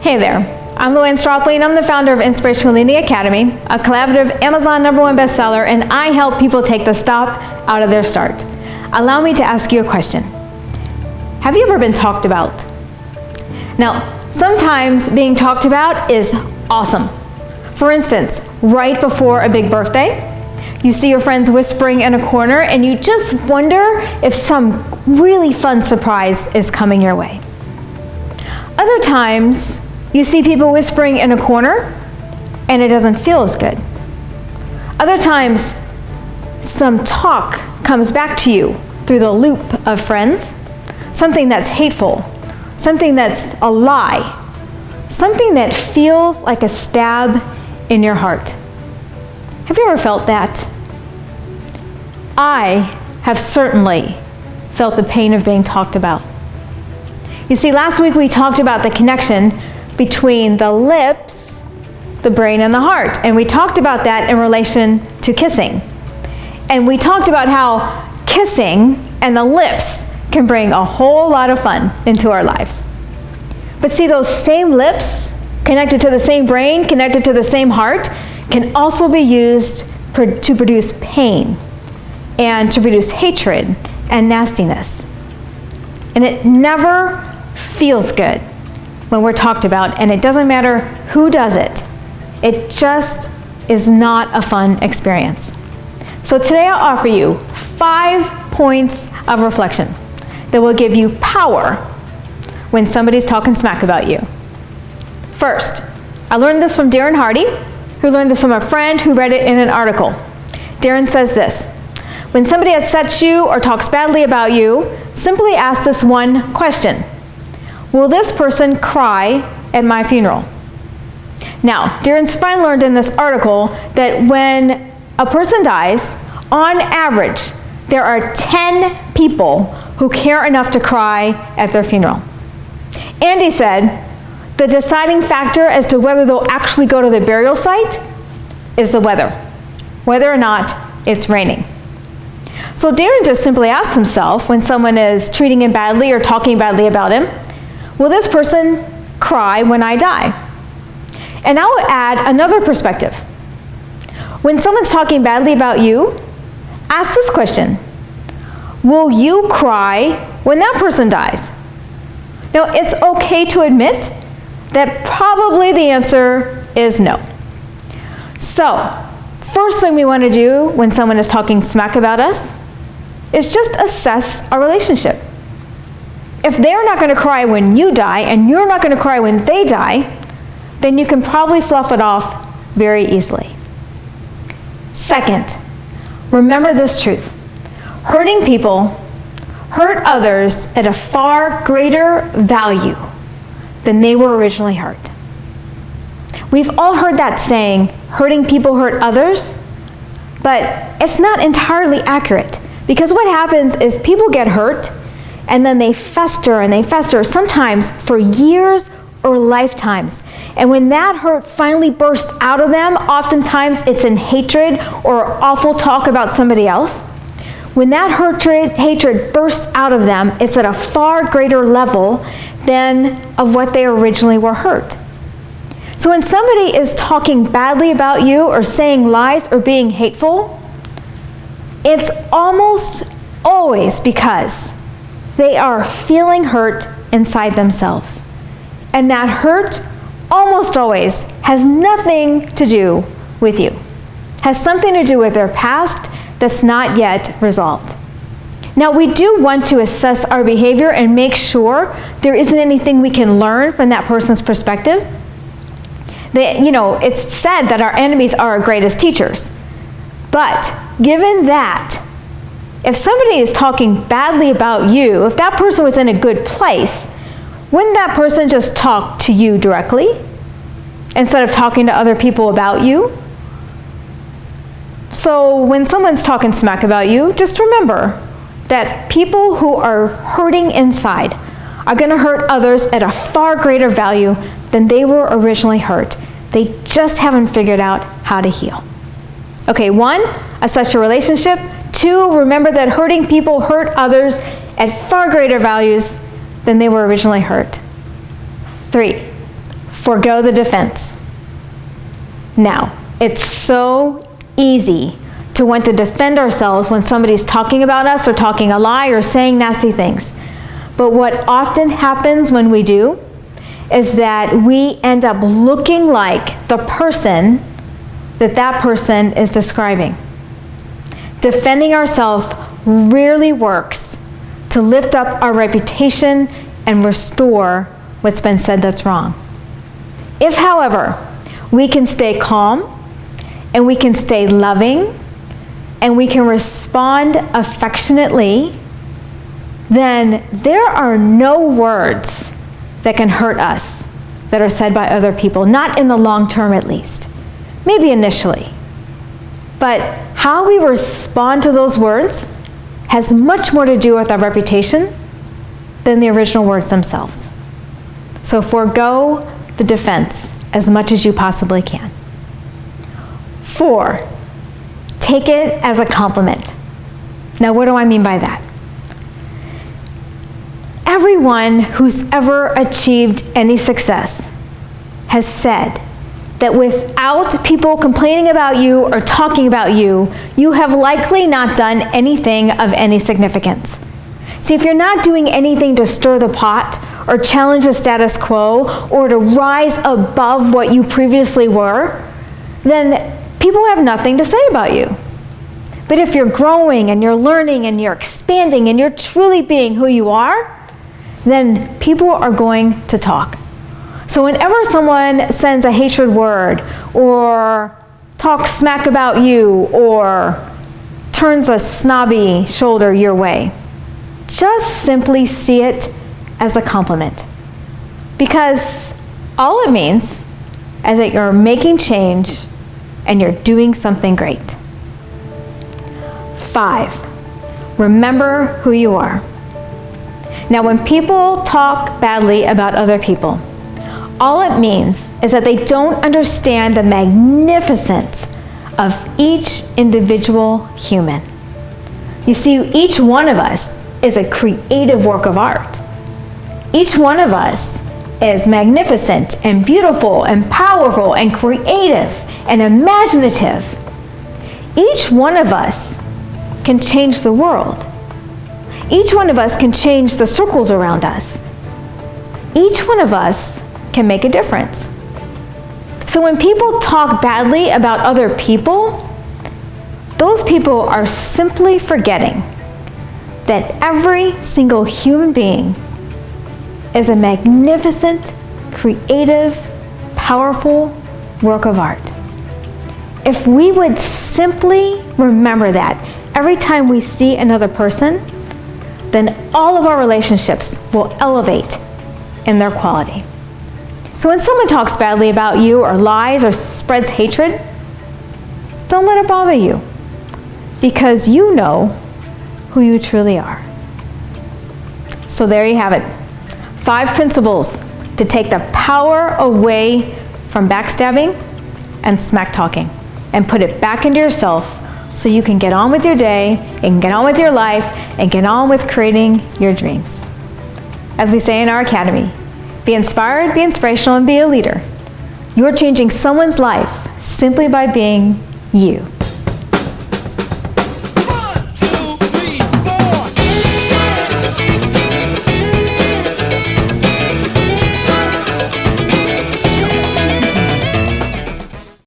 Hey there, I'm LouAnn and I'm the founder of Inspirational Leading Academy, a collaborative Amazon #1 bestseller, and I help people take the stop out of their start. Allow me to ask you a question. Have you ever been talked about? Now, sometimes being talked about is awesome. For instance, right before a big birthday, you see your friends whispering in a corner and you just wonder if some really fun surprise is coming your way. Other times, you see people whispering in a corner and it doesn't feel as good. Other times, some talk comes back to you through the loop of friends, something that's hateful, something that's a lie, something that feels like a stab in your heart. Have you ever felt that? I have certainly felt the pain of being talked about. You see, last week we talked about the connection between the lips, the brain, and the heart. And we talked about that in relation to kissing. And we talked about how kissing and the lips can bring a whole lot of fun into our lives. But see, those same lips, connected to the same brain, connected to the same heart, can also be used to produce pain and to produce hatred and nastiness. And it never feels good when we're talked about, and it doesn't matter who does it. It just is not a fun experience. So today I'll offer you 5 points of reflection that will give you power when somebody's talking smack about you. First, I learned this from Darren Hardy, who learned this from a friend who read it in an article. Darren says this: when somebody upsets you or talks badly about you, simply ask this one question: will this person cry at my funeral? Now, Darren's friend learned in this article that when a person dies, on average, there are 10 people who care enough to cry at their funeral. Andy said, the deciding factor as to whether they'll actually go to the burial site is the weather, whether or not it's raining. So Darren just simply asks himself, when someone is treating him badly or talking badly about him, will this person cry when I die? And I will add another perspective. When someone's talking badly about you, ask this question: will you cry when that person dies? Now, it's okay to admit that probably the answer is no. So, first thing we want to do when someone is talking smack about us is just assess our relationship. If they're not going to cry when you die and you're not going to cry when they die, then you can probably fluff it off very easily. Second, remember this truth: hurting people hurt others at a far greater value than they were originally hurt. We've all heard that saying, hurting people hurt others, but it's not entirely accurate, because what happens is people get hurt and then they fester, sometimes for years or lifetimes. And when that hurt finally bursts out of them, oftentimes it's in hatred or awful talk about somebody else. When that hatred bursts out of them, it's at a far greater level than of what they originally were hurt. So when somebody is talking badly about you or saying lies or being hateful, it's almost always because they are feeling hurt inside themselves. And that hurt almost always has nothing to do with you. Has something to do with their past that's not yet resolved. Now, we do want to assess our behavior and make sure there isn't anything we can learn from that person's perspective. It's said that our enemies are our greatest teachers. But given that, if somebody is talking badly about you, if that person was in a good place, wouldn't that person just talk to you directly instead of talking to other people about you? So when someone's talking smack about you, just remember that people who are hurting inside are going to hurt others at a far greater value than they were originally hurt. They just haven't figured out how to heal. Okay, 1, assess your relationship. 2, remember that hurting people hurt others at far greater values than they were originally hurt. 3, Forego the defense. Now, it's so easy to want to defend ourselves when somebody's talking about us or talking a lie or saying nasty things. But what often happens when we do is that we end up looking like the person that person is describing. Defending ourselves rarely works to lift up our reputation and restore what's been said that's wrong. If, however, we can stay calm and we can stay loving and we can respond affectionately, then there are no words that can hurt us that are said by other people, not in the long term at least. Maybe initially. But how we respond to those words has much more to do with our reputation than the original words themselves. So forego the defense as much as you possibly can. 4, take it as a compliment. Now, what do I mean by that? Everyone who's ever achieved any success has said that without people complaining about you or talking about you, you have likely not done anything of any significance. See, if you're not doing anything to stir the pot or challenge the status quo or to rise above what you previously were, then people have nothing to say about you. But if you're growing and you're learning and you're expanding and you're truly being who you are, then people are going to talk. So whenever someone sends a hatred word or talks smack about you or turns a snobby shoulder your way, just simply see it as a compliment. Because all it means is that you're making change and you're doing something great. 5, remember who you are. Now, when people talk badly about other people, all it means is that they don't understand the magnificence of each individual human. You see, each one of us is a creative work of art. Each one of us is magnificent and beautiful and powerful and creative and imaginative. Each one of us can change the world. Each one of us can change the circles around us. Each one of us can make a difference. So when people talk badly about other people, those people are simply forgetting that every single human being is a magnificent, creative, powerful work of art. If we would simply remember that every time we see another person, then all of our relationships will elevate in their quality. So when someone talks badly about you or lies or spreads hatred, don't let it bother you, because you know who you truly are. So there you have it. 5 principles to take the power away from backstabbing and smack talking and put it back into yourself so you can get on with your day and get on with your life and get on with creating your dreams. As we say in our academy, be inspired, be inspirational, and be a leader. You're changing someone's life simply by being you.